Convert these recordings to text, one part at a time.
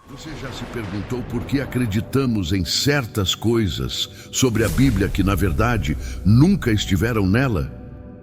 Você já se perguntou por que acreditamos em certas coisas sobre a Bíblia que, na verdade, nunca estiveram nela?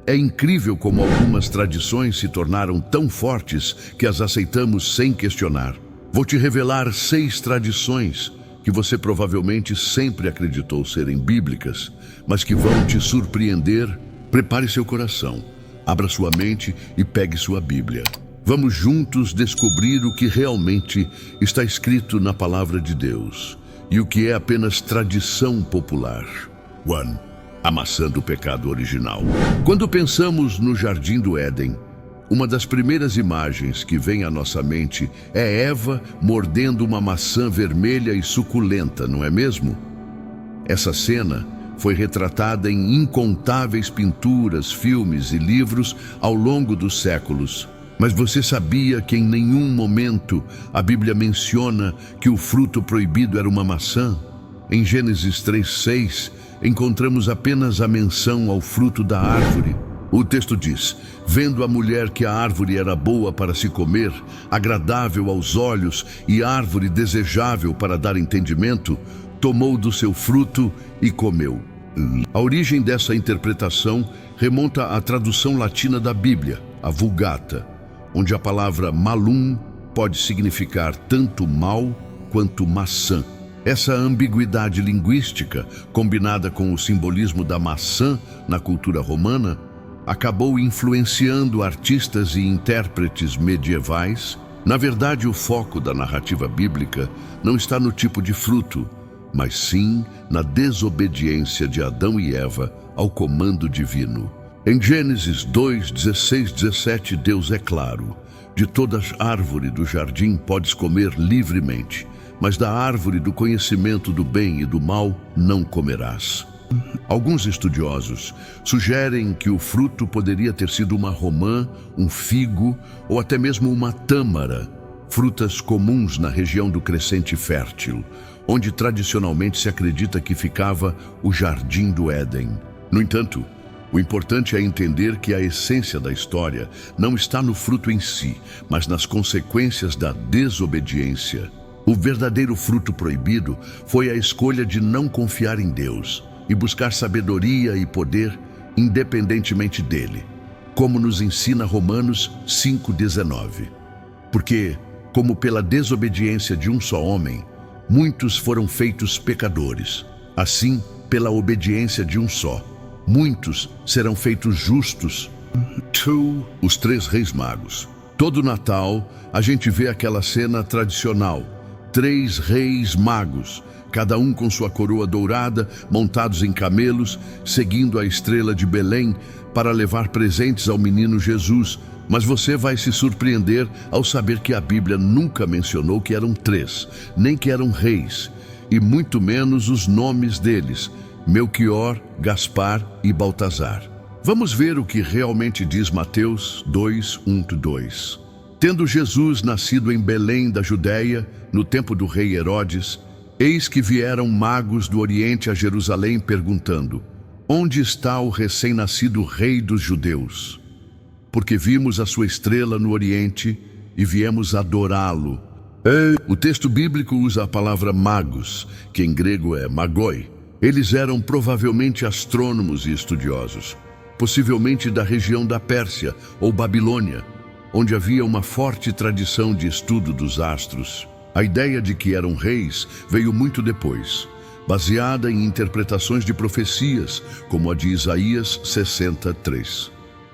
É incrível como algumas tradições se tornaram tão fortes que as aceitamos sem questionar. Vou te revelar 6 tradições que você provavelmente sempre acreditou serem bíblicas, mas que vão te surpreender. Prepare seu coração, abra sua mente e pegue sua Bíblia. Vamos juntos descobrir o que realmente está escrito na Palavra de Deus e o que é apenas tradição popular. 1. A maçã do pecado original. Quando pensamos no Jardim do Éden, uma das primeiras imagens que vem à nossa mente é Eva mordendo uma maçã vermelha e suculenta, não é mesmo? Essa cena foi retratada em incontáveis pinturas, filmes e livros ao longo dos séculos. Mas você sabia que em nenhum momento a Bíblia menciona que o fruto proibido era uma maçã? Em Gênesis 3:6, encontramos apenas a menção ao fruto da árvore. O texto diz: vendo a mulher que a árvore era boa para se comer, agradável aos olhos e árvore desejável para dar entendimento, tomou do seu fruto e comeu. A origem dessa interpretação remonta à tradução latina da Bíblia, a Vulgata, onde a palavra malum pode significar tanto mal quanto maçã. Essa ambiguidade linguística, combinada com o simbolismo da maçã na cultura romana, acabou influenciando artistas e intérpretes medievais. Na verdade, o foco da narrativa bíblica não está no tipo de fruto, mas sim na desobediência de Adão e Eva ao comando divino. Em Gênesis 2, 16, 17, Deus é claro: de toda árvore do jardim podes comer livremente, mas da árvore do conhecimento do bem e do mal não comerás. Alguns estudiosos sugerem que o fruto poderia ter sido uma romã, um figo ou até mesmo uma tâmara, frutas comuns na região do Crescente Fértil, onde tradicionalmente se acredita que ficava o Jardim do Éden. No entanto, o importante é entender que a essência da história não está no fruto em si, mas nas consequências da desobediência. O verdadeiro fruto proibido foi a escolha de não confiar em Deus e buscar sabedoria e poder independentemente dele, como nos ensina Romanos 5,19. Porque, como pela desobediência de um só homem, muitos foram feitos pecadores, assim, pela obediência de um só, muitos serão feitos justos. 2. Os 3 reis magos. Todo Natal, a gente vê aquela cena tradicional: 3 reis magos, cada um com sua coroa dourada, montados em camelos, seguindo a estrela de Belém para levar presentes ao menino Jesus. Mas você vai se surpreender ao saber que a Bíblia nunca mencionou que eram 3, nem que eram reis, e muito menos os nomes deles: Melquior, Gaspar e Baltazar. Vamos ver o que realmente diz Mateus 2, 1-2. Tendo Jesus nascido em Belém da Judéia, no tempo do rei Herodes, eis que vieram magos do Oriente a Jerusalém perguntando: onde está o recém-nascido rei dos judeus? Porque vimos a sua estrela no Oriente e viemos adorá-lo. O texto bíblico usa a palavra magos, que em grego é magoi. Eles eram provavelmente astrônomos e estudiosos, possivelmente da região da Pérsia ou Babilônia, onde havia uma forte tradição de estudo dos astros. A ideia de que eram reis veio muito depois, baseada em interpretações de profecias, como a de Isaías 63.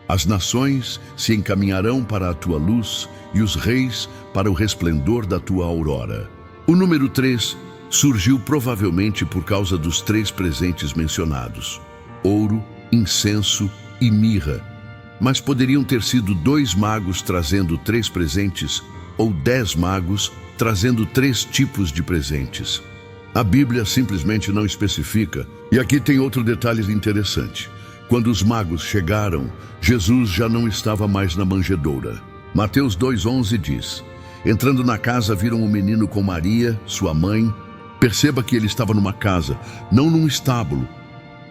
As nações se encaminharão para a tua luz e os reis para o resplendor da tua aurora. O número 3 surgiu provavelmente por causa dos 3 presentes mencionados: ouro, incenso e mirra. Mas poderiam ter sido 2 magos trazendo 3 presentes, ou 10 magos trazendo 3 tipos de presentes. A Bíblia simplesmente não especifica. E aqui tem outro detalhe interessante: quando os magos chegaram, Jesus já não estava mais na manjedoura. Mateus 2,11 diz: entrando na casa viram um menino com Maria, sua mãe. Perceba que ele estava numa casa, não num estábulo.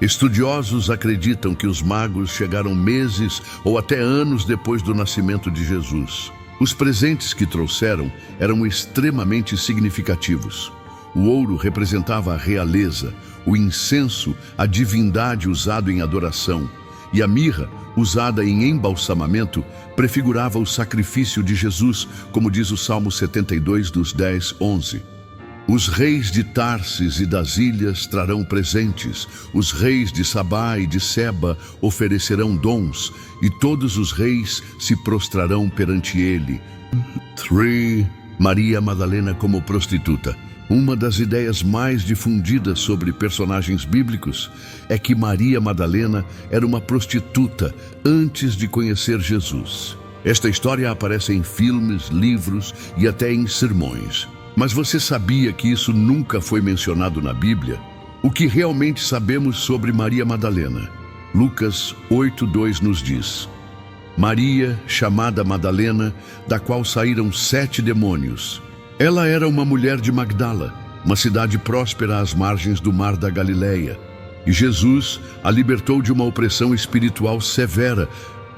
Estudiosos acreditam que os magos chegaram meses ou até anos depois do nascimento de Jesus. Os presentes que trouxeram eram extremamente significativos. O ouro representava a realeza, o incenso, a divindade usado em adoração, e a mirra, usada em embalsamamento, prefigurava o sacrifício de Jesus, como diz o Salmo 72, dos 10, 11. Os reis de Tarsis e das ilhas trarão presentes, os reis de Sabá e de Seba oferecerão dons, e todos os reis se prostrarão perante ele. 3. Maria Madalena como prostituta. Uma das ideias mais difundidas sobre personagens bíblicos é que Maria Madalena era uma prostituta antes de conhecer Jesus. Esta história aparece em filmes, livros e até em sermões. Mas você sabia que isso nunca foi mencionado na Bíblia? O que realmente sabemos sobre Maria Madalena? Lucas 8:2 nos diz: Maria, chamada Madalena, da qual saíram 7 demônios. Ela era uma mulher de Magdala, uma cidade próspera às margens do mar da Galileia. E Jesus a libertou de uma opressão espiritual severa.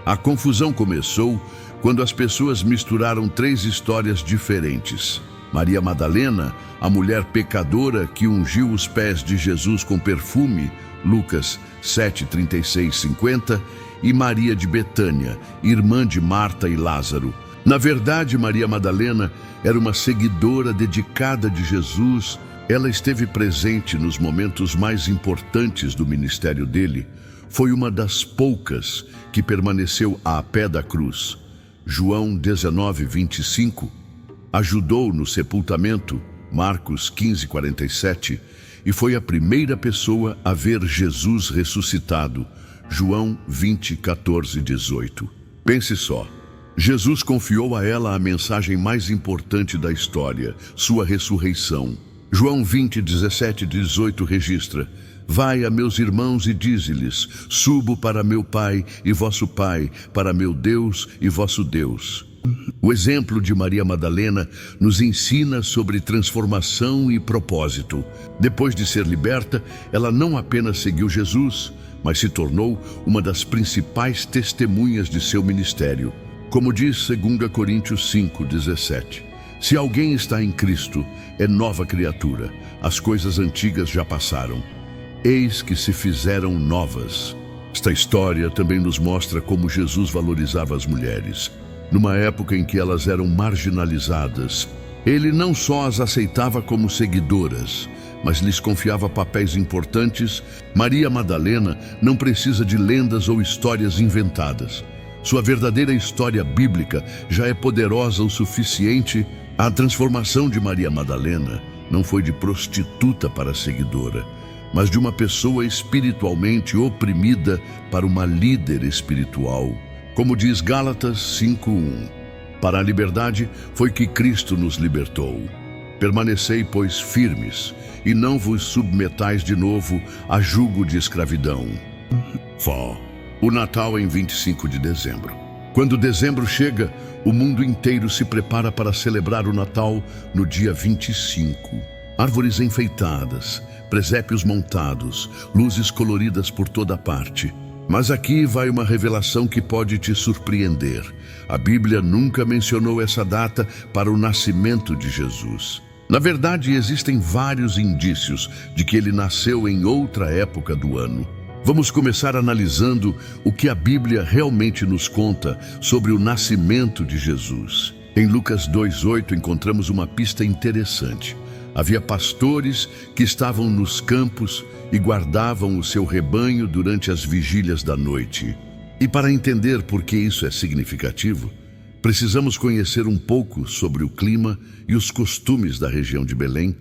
A confusão começou quando as pessoas misturaram 3 histórias diferentes. Maria Madalena, a mulher pecadora que ungiu os pés de Jesus com perfume, Lucas 7:36-50, e Maria de Betânia, irmã de Marta e Lázaro. Na verdade, Maria Madalena era uma seguidora dedicada de Jesus. Ela esteve presente nos momentos mais importantes do ministério dele. Foi uma das poucas que permaneceu à pé da cruz. João 19:25. Ajudou no sepultamento, Marcos 15:47, e foi a primeira pessoa a ver Jesus ressuscitado, João 20:14-18. Pense só, Jesus confiou a ela a mensagem mais importante da história, sua ressurreição. João 20:17-18 registra: Vai a meus irmãos e dize-lhes, subo para meu Pai e vosso Pai, para meu Deus e vosso Deus. O exemplo de Maria Madalena nos ensina sobre transformação e propósito. Depois de ser liberta, ela não apenas seguiu Jesus, mas se tornou uma das principais testemunhas de seu ministério. Como diz 2 Coríntios 5:17, se alguém está em Cristo, é nova criatura. As coisas antigas já passaram. Eis que se fizeram novas. Esta história também nos mostra como Jesus valorizava as mulheres. Numa época em que elas eram marginalizadas, ele não só as aceitava como seguidoras, mas lhes confiava papéis importantes. Maria Madalena não precisa de lendas ou histórias inventadas. Sua verdadeira história bíblica já é poderosa o suficiente. A transformação de Maria Madalena não foi de prostituta para seguidora, mas de uma pessoa espiritualmente oprimida para uma líder espiritual. Como diz Gálatas 5:1, para a liberdade foi que Cristo nos libertou. Permanecei, pois, firmes, e não vos submetais de novo a jugo de escravidão. O Natal em 25 de dezembro. Quando dezembro chega, o mundo inteiro se prepara para celebrar o Natal no dia 25. Árvores enfeitadas, presépios montados, luzes coloridas por toda parte. Mas aqui vai uma revelação que pode te surpreender. A Bíblia nunca mencionou essa data para o nascimento de Jesus. Na verdade, existem vários indícios de que ele nasceu em outra época do ano. Vamos começar analisando o que a Bíblia realmente nos conta sobre o nascimento de Jesus. Em Lucas 2:8 encontramos uma pista interessante. Havia pastores que estavam nos campos e guardavam o seu rebanho durante as vigílias da noite. E para entender por que isso é significativo, precisamos conhecer um pouco sobre o clima e os costumes da região de Belém.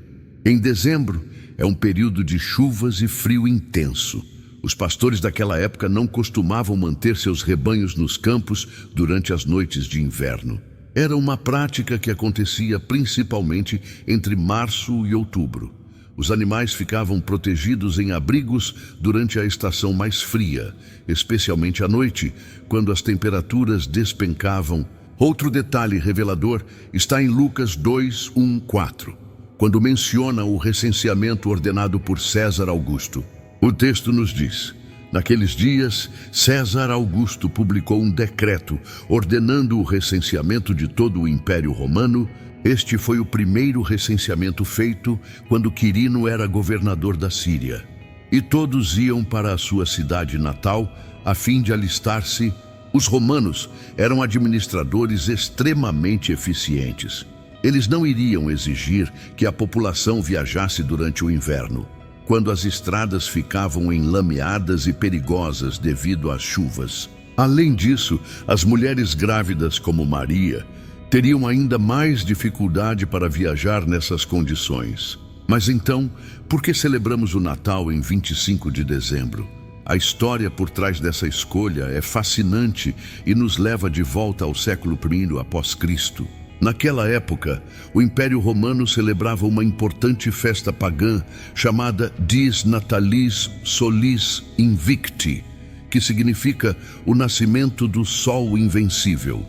Em dezembro é um período de chuvas e frio intenso. Os pastores daquela época não costumavam manter seus rebanhos nos campos durante as noites de inverno. Era uma prática que acontecia principalmente entre março e outubro. Os animais ficavam protegidos em abrigos durante a estação mais fria, especialmente à noite, quando as temperaturas despencavam. Outro detalhe revelador está em Lucas 2:1-4, quando menciona o recenseamento ordenado por César Augusto. O texto nos diz: Naqueles dias, César Augusto publicou um decreto ordenando o recenseamento de todo o Império Romano. Este foi o primeiro recenseamento feito quando Quirino era governador da Síria. E todos iam para a sua cidade natal a fim de alistar-se. Os romanos eram administradores extremamente eficientes. Eles não iriam exigir que a população viajasse durante o inverno, quando as estradas ficavam enlameadas e perigosas devido às chuvas. Além disso, as mulheres grávidas como Maria teriam ainda mais dificuldade para viajar nessas condições. Mas então, por que celebramos o Natal em 25 de dezembro? A história por trás dessa escolha é fascinante e nos leva de volta ao século I após Cristo. Naquela época, o Império Romano celebrava uma importante festa pagã chamada Dies Natalis Solis Invicti, que significa o nascimento do Sol Invencível.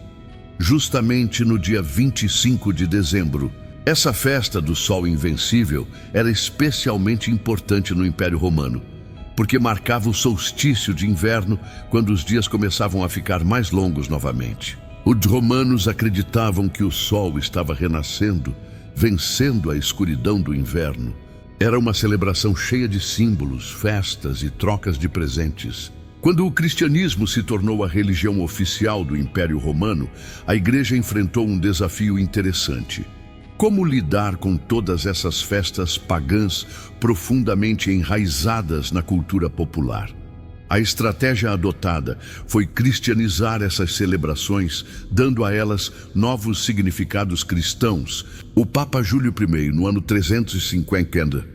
Justamente no dia 25 de dezembro, essa festa do Sol Invencível era especialmente importante no Império Romano, porque marcava o solstício de inverno, quando os dias começavam a ficar mais longos novamente. Os romanos acreditavam que o sol estava renascendo, vencendo a escuridão do inverno. Era uma celebração cheia de símbolos, festas e trocas de presentes. Quando o cristianismo se tornou a religião oficial do Império Romano, a igreja enfrentou um desafio interessante. Como lidar com todas essas festas pagãs profundamente enraizadas na cultura popular? A estratégia adotada foi cristianizar essas celebrações, dando a elas novos significados cristãos. O Papa Júlio I, no ano 350,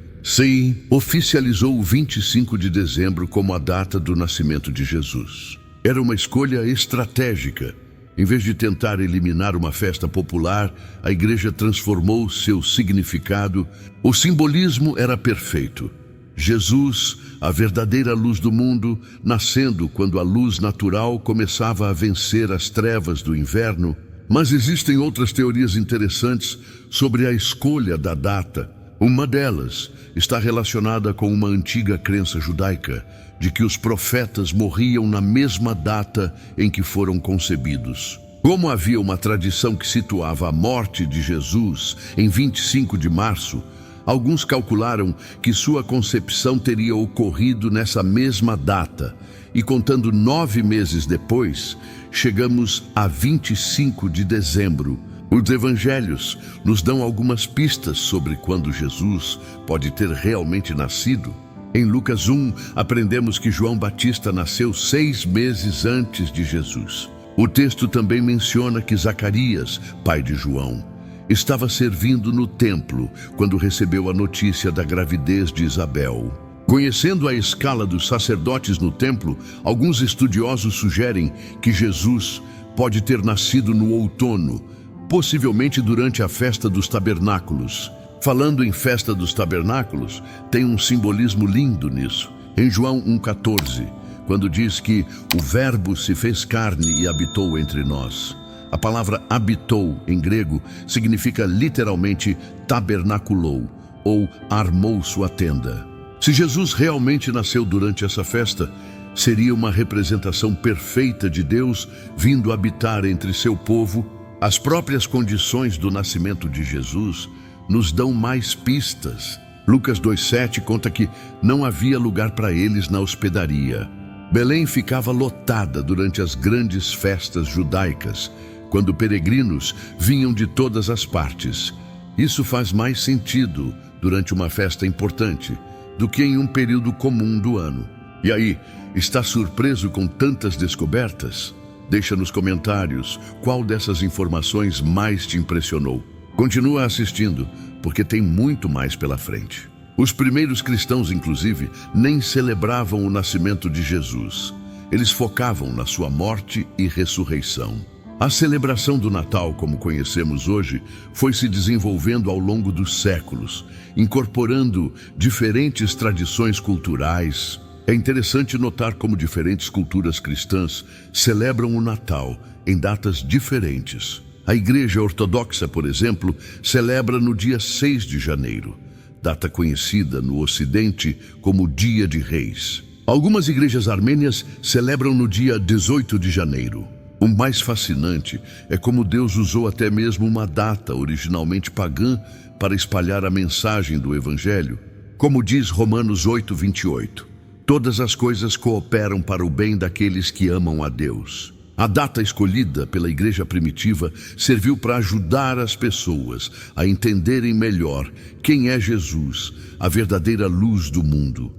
oficializou o 25 de dezembro como a data do nascimento de Jesus. Era uma escolha estratégica. Em vez de tentar eliminar uma festa popular, a igreja transformou seu significado. O simbolismo era perfeito. Jesus, a verdadeira luz do mundo, nascendo quando a luz natural começava a vencer as trevas do inverno. Mas existem outras teorias interessantes sobre a escolha da data. Uma delas está relacionada com uma antiga crença judaica de que os profetas morriam na mesma data em que foram concebidos. Como havia uma tradição que situava a morte de Jesus em 25 de março, alguns calcularam que sua concepção teria ocorrido nessa mesma data, e contando 9 meses depois, chegamos a 25 de dezembro. Os evangelhos nos dão algumas pistas sobre quando Jesus pode ter realmente nascido. Em Lucas 1, aprendemos que João Batista nasceu 6 meses antes de Jesus. O texto também menciona que Zacarias, pai de João, estava servindo no templo quando recebeu a notícia da gravidez de Isabel. Conhecendo a escala dos sacerdotes no templo, alguns estudiosos sugerem que Jesus pode ter nascido no outono, possivelmente durante a festa dos tabernáculos. Falando em festa dos tabernáculos, tem um simbolismo lindo nisso. Em João 1,14, quando diz que o Verbo se fez carne e habitou entre nós. A palavra habitou, em grego, significa literalmente tabernaculou, ou armou sua tenda. Se Jesus realmente nasceu durante essa festa, seria uma representação perfeita de Deus vindo habitar entre seu povo. As próprias condições do nascimento de Jesus nos dão mais pistas. Lucas 2,7 conta que não havia lugar para eles na hospedaria. Belém ficava lotada durante as grandes festas judaicas, quando peregrinos vinham de todas as partes. Isso faz mais sentido durante uma festa importante do que em um período comum do ano. E aí, está surpreso com tantas descobertas? Deixa nos comentários qual dessas informações mais te impressionou. Continua assistindo, porque tem muito mais pela frente. Os primeiros cristãos, inclusive, nem celebravam o nascimento de Jesus. Eles focavam na sua morte e ressurreição. A celebração do Natal, como conhecemos hoje, foi se desenvolvendo ao longo dos séculos, incorporando diferentes tradições culturais. É interessante notar como diferentes culturas cristãs celebram o Natal em datas diferentes. A Igreja Ortodoxa, por exemplo, celebra no dia 6 de janeiro, data conhecida no Ocidente como Dia de Reis. Algumas igrejas armênias celebram no dia 18 de janeiro. O mais fascinante é como Deus usou até mesmo uma data originalmente pagã para espalhar a mensagem do Evangelho. Como diz Romanos 8:28, todas as coisas cooperam para o bem daqueles que amam a Deus. A data escolhida pela igreja primitiva serviu para ajudar as pessoas a entenderem melhor quem é Jesus, a verdadeira luz do mundo.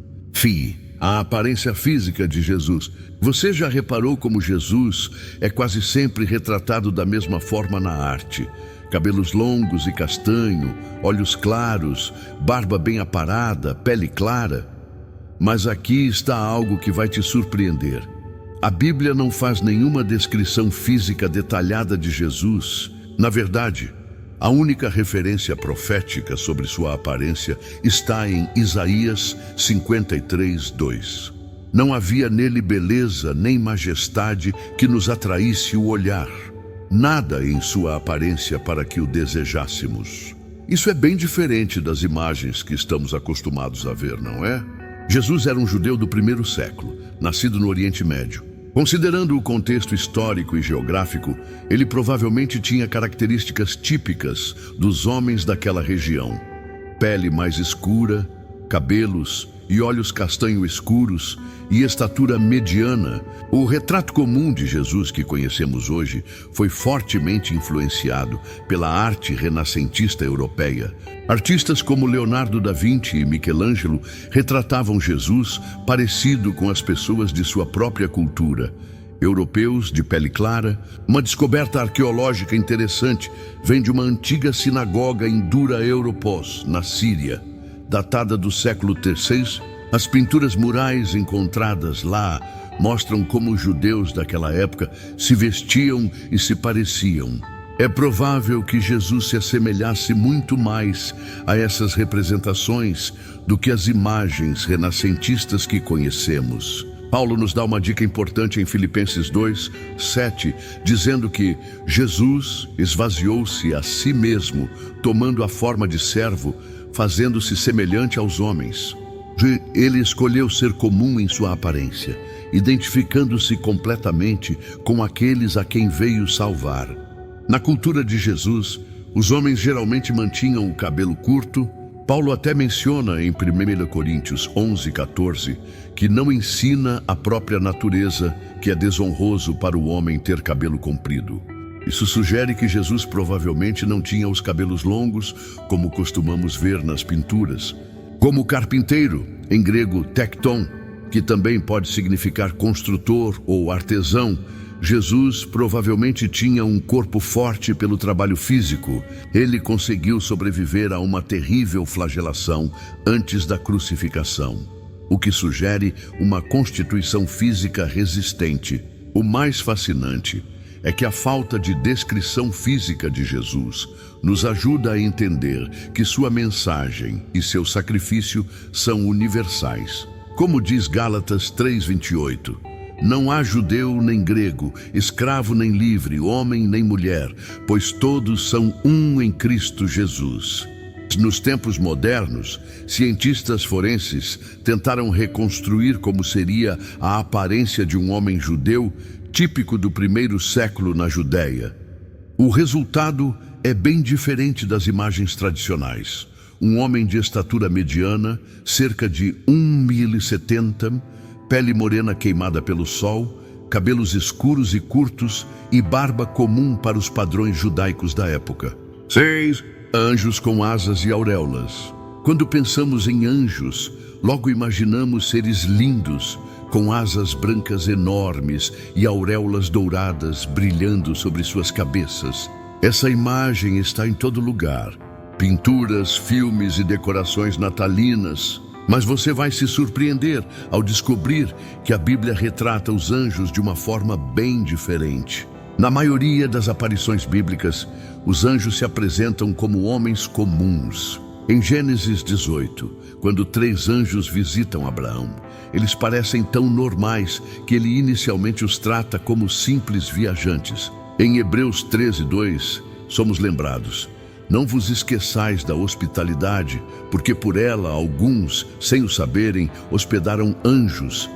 A aparência física de Jesus. Você já reparou como Jesus é quase sempre retratado da mesma forma na arte? Cabelos longos e castanho, olhos claros, barba bem aparada, pele clara. Mas aqui está algo que vai te surpreender. A Bíblia não faz nenhuma descrição física detalhada de Jesus. Na verdade, a única referência profética sobre sua aparência está em Isaías 53:2. Não havia nele beleza nem majestade que nos atraísse o olhar. Nada em sua aparência para que o desejássemos. Isso é bem diferente das imagens que estamos acostumados a ver, não é? Jesus era um judeu do primeiro século, nascido no Oriente Médio. Considerando o contexto histórico e geográfico, ele provavelmente tinha características típicas dos homens daquela região. Pele mais escura, cabelos e olhos castanho escuros e estatura mediana. O retrato comum de Jesus que conhecemos hoje foi fortemente influenciado pela arte renascentista europeia. Artistas como Leonardo da Vinci e Michelangelo retratavam Jesus parecido com as pessoas de sua própria cultura. Europeus de pele clara. Uma descoberta arqueológica interessante vem de uma antiga sinagoga em Dura Europos, na Síria, datada do século III. As pinturas murais encontradas lá mostram como os judeus daquela época se vestiam e se pareciam. É provável que Jesus se assemelhasse muito mais a essas representações do que as imagens renascentistas que conhecemos. Paulo nos dá uma dica importante em Filipenses 2:7, dizendo que Jesus esvaziou-se a si mesmo, tomando a forma de servo, fazendo-se semelhante aos homens. Ele escolheu ser comum em sua aparência, identificando-se completamente com aqueles a quem veio salvar. Na cultura de Jesus, os homens geralmente mantinham o cabelo curto. Paulo até menciona em 1 Coríntios 11:14 que não ensina a própria natureza que é desonroso para o homem ter cabelo comprido. Isso sugere que Jesus provavelmente não tinha os cabelos longos, como costumamos ver nas pinturas. Como carpinteiro, em grego tekton, que também pode significar construtor ou artesão, Jesus provavelmente tinha um corpo forte pelo trabalho físico. Ele conseguiu sobreviver a uma terrível flagelação antes da crucificação, o que sugere uma constituição física resistente. O mais fascinante é que a falta de descrição física de Jesus nos ajuda a entender que sua mensagem e seu sacrifício são universais. Como diz Gálatas 3:28, não há judeu nem grego, escravo nem livre, homem nem mulher, pois todos são um em Cristo Jesus. Nos tempos modernos, cientistas forenses tentaram reconstruir como seria a aparência de um homem judeu típico do primeiro século na Judéia. O resultado é bem diferente das imagens tradicionais. Um homem de estatura mediana, cerca de 1,70 m, pele morena queimada pelo sol, cabelos escuros e curtos e barba comum para os padrões judaicos da época. 6. Anjos com asas e auréolas. Quando pensamos em anjos, logo imaginamos seres lindos, com asas brancas enormes e auréolas douradas brilhando sobre suas cabeças. Essa imagem está em todo lugar. Pinturas, filmes e decorações natalinas. Mas você vai se surpreender ao descobrir que a Bíblia retrata os anjos de uma forma bem diferente. Na maioria das aparições bíblicas, os anjos se apresentam como homens comuns. Em Gênesis 18, quando 3 anjos visitam Abraão, eles parecem tão normais que ele inicialmente os trata como simples viajantes. Em Hebreus 13:2, somos lembrados: Não vos esqueçais da hospitalidade, porque por ela alguns, sem o saberem, hospedaram anjos.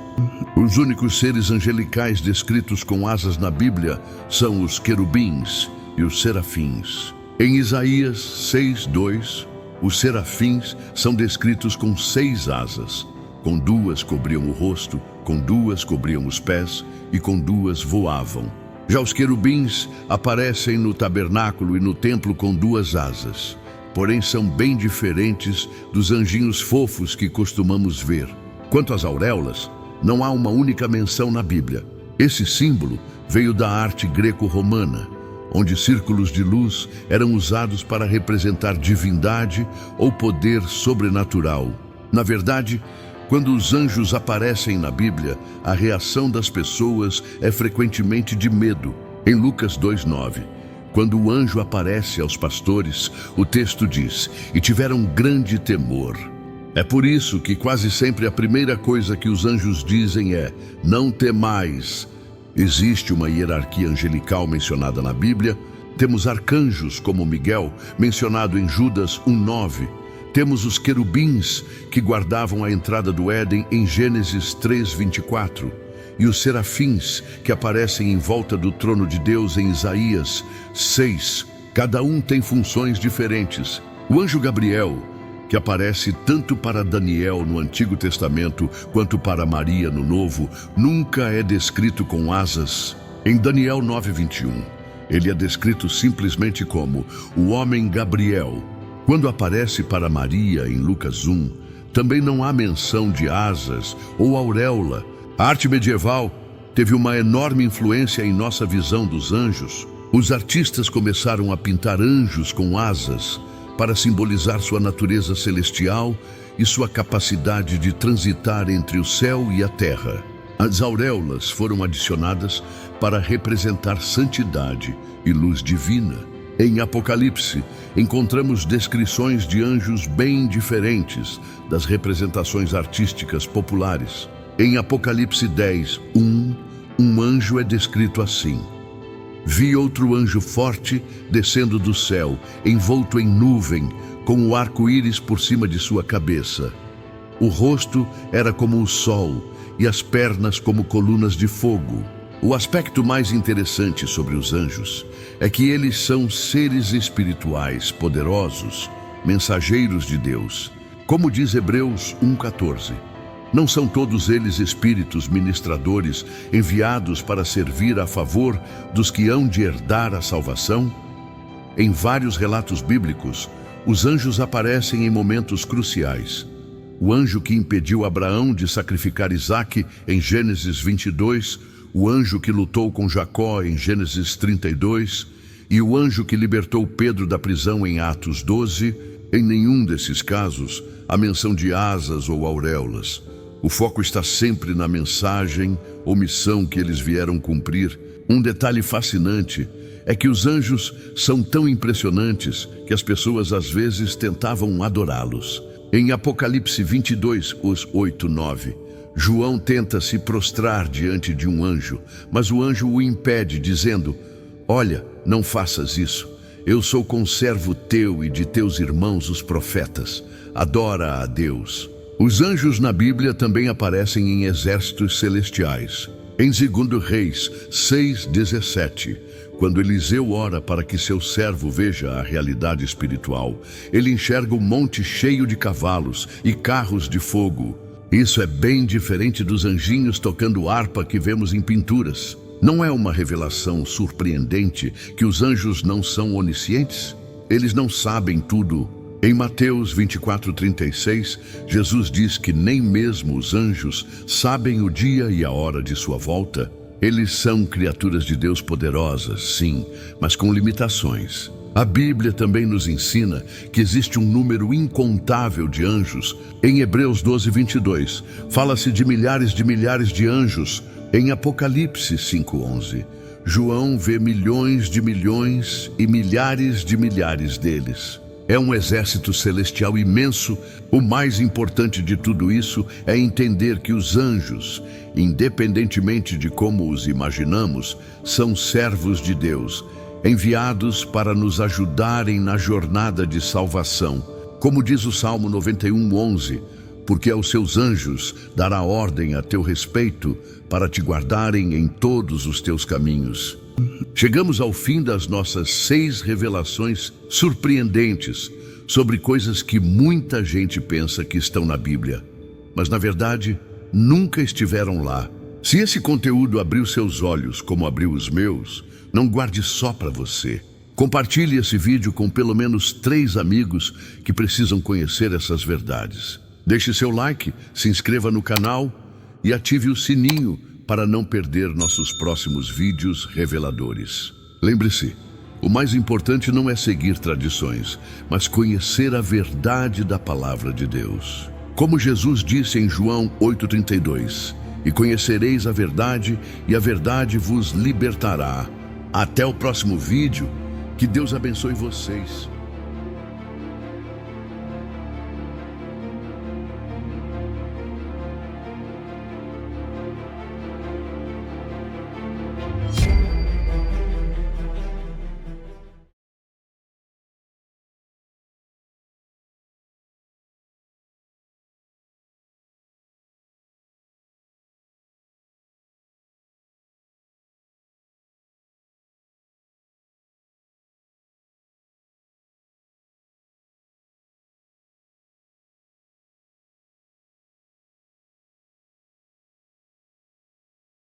Os únicos seres angelicais descritos com asas na Bíblia são os querubins e os serafins. Em Isaías 6:2, os serafins são descritos com 6 asas. Com 2 cobriam o rosto, com 2 cobriam os pés e com 2 voavam. Já os querubins aparecem no tabernáculo e no templo com 2 asas, porém são bem diferentes dos anjinhos fofos que costumamos ver. Quanto às auréolas, não há uma única menção na Bíblia. Esse símbolo veio da arte greco-romana, onde círculos de luz eram usados para representar divindade ou poder sobrenatural. Na verdade, quando os anjos aparecem na Bíblia, a reação das pessoas é frequentemente de medo. Em Lucas 2:9, quando o anjo aparece aos pastores, o texto diz: "E tiveram grande temor". É por isso que quase sempre a primeira coisa que os anjos dizem é: "Não temais". Existe uma hierarquia angelical mencionada na Bíblia. Temos arcanjos como Miguel, mencionado em Judas 1:9. Temos os querubins, que guardavam a entrada do Éden em Gênesis 3:24. E os serafins, que aparecem em volta do trono de Deus em Isaías 6. Cada um tem funções diferentes. O anjo Gabriel, que aparece tanto para Daniel no Antigo Testamento quanto para Maria no Novo, nunca é descrito com asas. Em Daniel 9:21, ele é descrito simplesmente como o homem Gabriel. Quando aparece para Maria em Lucas 1, também não há menção de asas ou auréola. A arte medieval teve uma enorme influência em nossa visão dos anjos. Os artistas começaram a pintar anjos com asas para simbolizar sua natureza celestial e sua capacidade de transitar entre o céu e a terra. As auréolas foram adicionadas para representar santidade e luz divina. Em Apocalipse, encontramos descrições de anjos bem diferentes das representações artísticas populares. Em Apocalipse 10:1, um anjo é descrito assim: "Vi outro anjo forte descendo do céu, envolto em nuvem, com o arco-íris por cima de sua cabeça. O rosto era como o sol e as pernas como colunas de fogo." O aspecto mais interessante sobre os anjos é que eles são seres espirituais poderosos, mensageiros de Deus. Como diz Hebreus 1:14, não são todos eles espíritos ministradores enviados para servir a favor dos que hão de herdar a salvação? Em vários relatos bíblicos, os anjos aparecem em momentos cruciais. O anjo que impediu Abraão de sacrificar Isaque em Gênesis 22, o anjo que lutou com Jacó em Gênesis 32 e o anjo que libertou Pedro da prisão em Atos 12, em nenhum desses casos há menção de asas ou auréolas. O foco está sempre na mensagem ou missão que eles vieram cumprir. Um detalhe fascinante é que os anjos são tão impressionantes que as pessoas às vezes tentavam adorá-los. Em Apocalipse 22, os 8-9, João tenta se prostrar diante de um anjo, mas o anjo o impede, dizendo: "Olha, não faças isso. Eu sou conservo teu e de teus irmãos os profetas. Adora a Deus." Os anjos na Bíblia também aparecem em exércitos celestiais. Em 2 Reis 6:17, quando Eliseu ora para que seu servo veja a realidade espiritual, ele enxerga um monte cheio de cavalos e carros de fogo. Isso é bem diferente dos anjinhos tocando harpa que vemos em pinturas. Não é uma revelação surpreendente que os anjos não são oniscientes? Eles não sabem tudo. Em Mateus 24:36, Jesus diz que nem mesmo os anjos sabem o dia e a hora de sua volta. Eles são criaturas de Deus poderosas, sim, mas com limitações. A Bíblia também nos ensina que existe um número incontável de anjos. Em Hebreus 12:22, fala-se de milhares de anjos. Em Apocalipse 5:11, João vê milhões de milhões e milhares de milhares deles. É um exército celestial imenso. O mais importante de tudo isso é entender que os anjos, independentemente de como os imaginamos, são servos de Deus. enviados para nos ajudarem na jornada de salvação. Como diz o Salmo 91:11, porque aos seus anjos dará ordem a teu respeito para te guardarem em todos os teus caminhos. Chegamos ao fim das nossas 6 revelações surpreendentes sobre coisas que muita gente pensa que estão na Bíblia, mas na verdade nunca estiveram lá. Se esse conteúdo abriu seus olhos como abriu os meus, não guarde só para você. Compartilhe esse vídeo com pelo menos 3 amigos que precisam conhecer essas verdades. Deixe seu like, se inscreva no canal e ative o sininho para não perder nossos próximos vídeos reveladores. Lembre-se, o mais importante não é seguir tradições, mas conhecer a verdade da palavra de Deus. Como Jesus disse em João 8:32, e conhecereis a verdade, e a verdade vos libertará. Até o próximo vídeo. Que Deus abençoe vocês.